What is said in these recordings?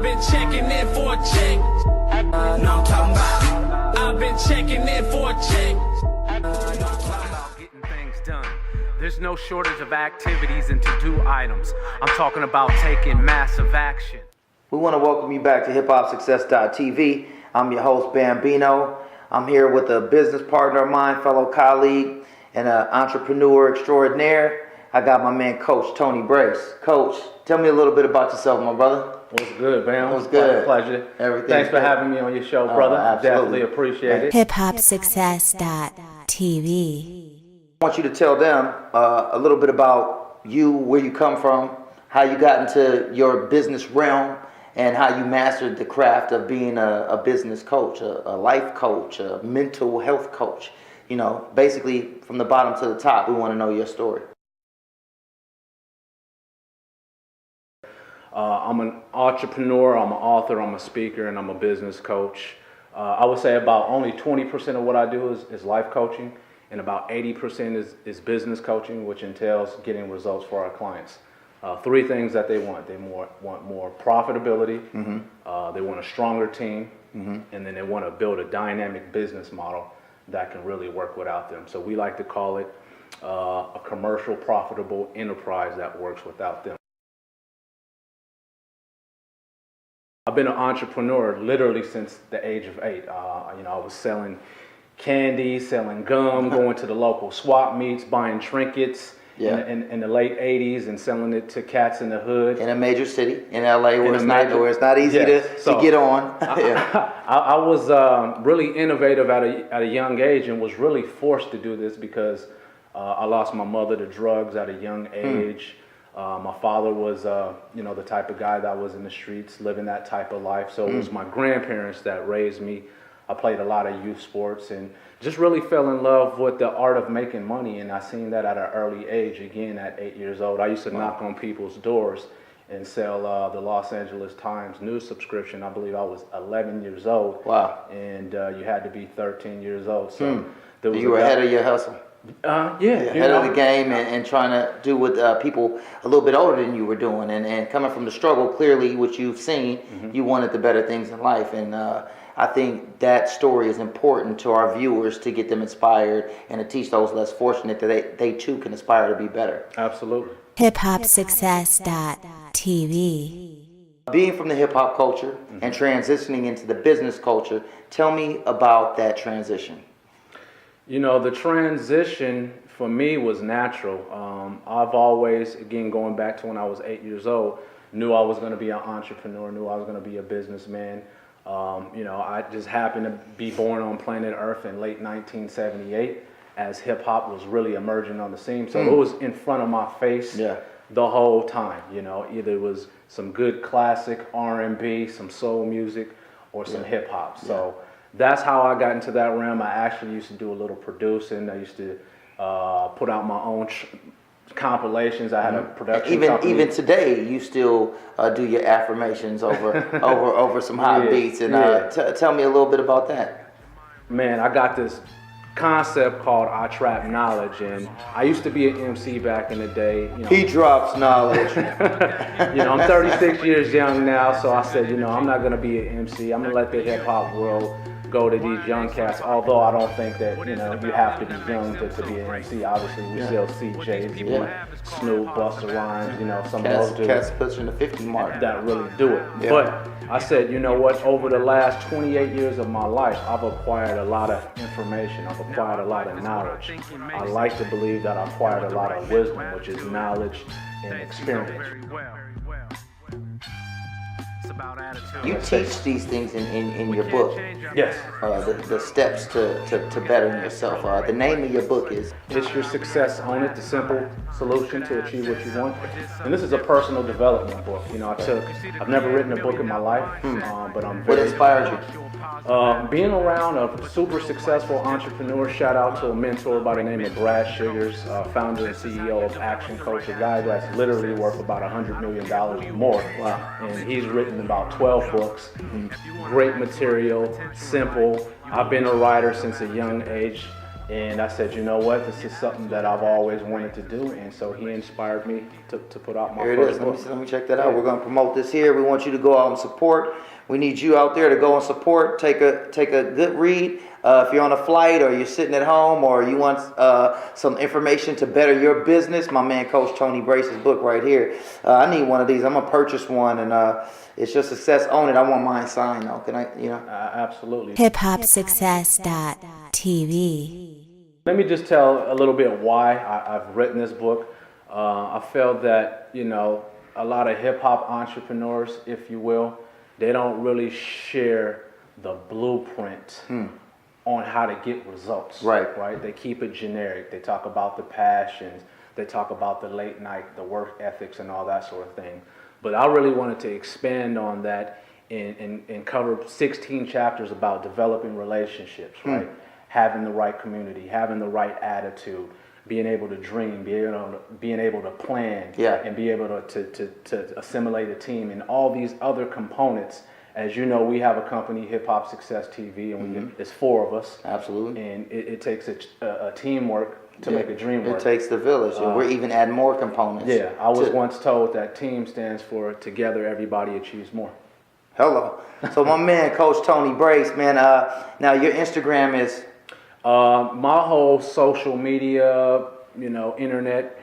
I've been checking in for a check. Know I'm talking about. I've been checking in for a check. About getting things done. There's no shortage of activities and to-do items. I'm talking about taking massive action. We want to welcome you back to hiphopsuccess.tv. I'm your host, Bambino. I'm here with a business partner of mine, fellow colleague, and an entrepreneur extraordinaire. I got my man, Coach Tony Brace. Coach, tell me a little bit about yourself, my brother. What's good, Bam? What's good? Pleasure. Everything. Thanks for having me on your show, brother. Absolutely. Definitely appreciate it. hiphopsuccess.tv. I want you to tell them a little bit about you, where you come from, how you got into your business realm, and how you mastered the craft of being a business coach, a life coach, a mental health coach. You know, basically from the bottom to the top, we want to know your story. I'm an entrepreneur, I'm an author, I'm a speaker, and I'm a business coach. I would say about only 20% of what I do is life coaching, and about 80% is business coaching, which entails getting results for our clients. Three things that they want. They want more profitability, they want a stronger team, and then they want to build a dynamic business model that can really work without them. So we like to call it a commercial profitable enterprise that works without them. I've been an entrepreneur literally since the age of 8. I was selling candy, selling gum, going to the local swap meets, buying trinkets in the late 80s and selling it to cats in the hood. In a major city, in LA, where it's not easy to get on. I was really innovative at a young age and was really forced to do this because I lost my mother to drugs at a young age. My father was, the type of guy that was in the streets, living that type of life. So it was my grandparents that raised me. I played a lot of youth sports and just really fell in love with the art of making money. And I seen that at an early age, again, at 8 years old. I used to knock on people's doors and sell the Los Angeles Times news subscription. I believe I was 11 years old. Wow. And you had to be 13 years old. So you were ahead of your hustle. Ahead of the game and trying to do what people a little bit older than you were doing, and coming from the struggle, clearly, which you've seen, you wanted the better things in life, and I think that story is important to our viewers to get them inspired and to teach those less fortunate that they too can aspire to be better. Absolutely. hiphopsuccess.tv. Being from the hip-hop culture and transitioning into the business culture, tell me about that transition. The transition for me was natural. I've always, again, going back to when I was 8 years old, knew I was going to be an entrepreneur, knew I was going to be a businessman. I just happened to be born on planet Earth in late 1978 as hip hop was really emerging on the scene. So it was in front of my face the whole time. Either it was some good classic R&B, some soul music, or some hip hop. So that's how I got into that realm. I actually used to do a little producing. I used to put out my own compilations. I had a production company. Even today, you still do your affirmations over some hot beats. And tell me a little bit about that. Man, I got this concept called I Trap Knowledge, and I used to be an MC back in the day. He drops knowledge. I'm 36 years young now, so I said, I'm not going to be an MC. I'm going to let the hip hop world go to these young cats, although I don't think that, you have to be young to be an MC. Obviously, we still see Jay-Z, Snoop, Busta Rhymes, some of those dudes. Cats pushing the 50 mark. That really do it. But I said, you know what, over the last 28 years of my life, I've acquired a lot of information. I've acquired a lot of knowledge. I like to believe that I've acquired a lot of wisdom, which is knowledge and experience. You teach these things in your book. Yes. The steps to bettering yourself. The name of your book is? It's Your Success Own It, the simple solution to achieve what you want. And this is a personal development book. I've never written a book in my life, but I'm very... What inspired you? Being around a super successful entrepreneur. Shout out to a mentor by the name of Brad Sugars, founder and CEO of Action Coach, a guy that's literally worth about $100 million or more. Wow. And he's written about 12 books. Great material, simple. I've been a writer since a young age. And I said, you know what, this is something that I've always wanted to do, and so he inspired me to put out my Here it first is. book. Let me check that out. We're going to promote this here. We want you to go out and support. We need you out there to go and support. Take a good read. If you're on a flight or you're sitting at home or you want some information to better your business, my man Coach Tony Brace's book right here. I need one of these. I'm going to purchase one, and it's your success. Own it. I want mine signed though. Can I, Absolutely. hiphopsuccess.tv. Let me just tell a little bit why I've written this book. I felt that, a lot of hip-hop entrepreneurs, if you will, they don't really share the blueprint on how to get results. Right? They keep it generic. They talk about the passions. They talk about the late night, the work ethics, and all that sort of thing. But I really wanted to expand on that and cover 16 chapters about developing relationships, right? Having the right community, having the right attitude, being able to dream, being able to plan, and be able to assimilate a team, and all these other components. As you know, we have a company, Hip Hop Success TV, and it's 4 of us. Absolutely. And it takes a teamwork to make a dream work. It takes the village, and we're even adding more components. Yeah, I was once told that TEAM stands for Together Everybody Achieves More. Hello. So my man, Coach Tony Brace, man. Now your Instagram is. My whole social media, internet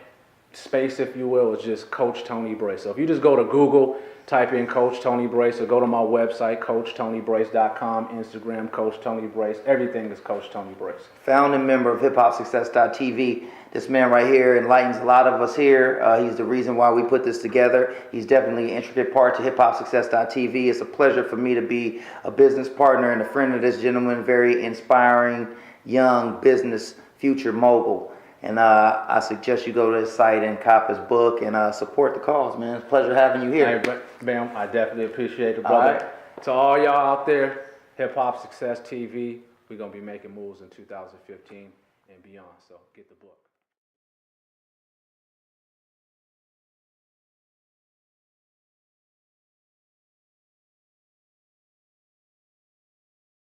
space, if you will, is just Coach Tony Brace. So if you just go to Google, type in Coach Tony Brace, or go to my website, CoachTonyBrace.com, Instagram, Coach Tony Brace. Everything is Coach Tony Brace. Founding member of hiphopsuccess.tv. This man right here enlightens a lot of us here. He's the reason why we put this together. He's definitely an intricate part to hiphopsuccess.tv. It's a pleasure for me to be a business partner and a friend of this gentleman, very inspiring, young business future mogul. And I suggest you go to his site and cop his book and support the cause, man. It's a pleasure having you here. Hey, Bam, I definitely appreciate it, brother. All right. To all y'all out there, Hip Hop Success TV, we're going to be making moves in 2015 and beyond. So get the book.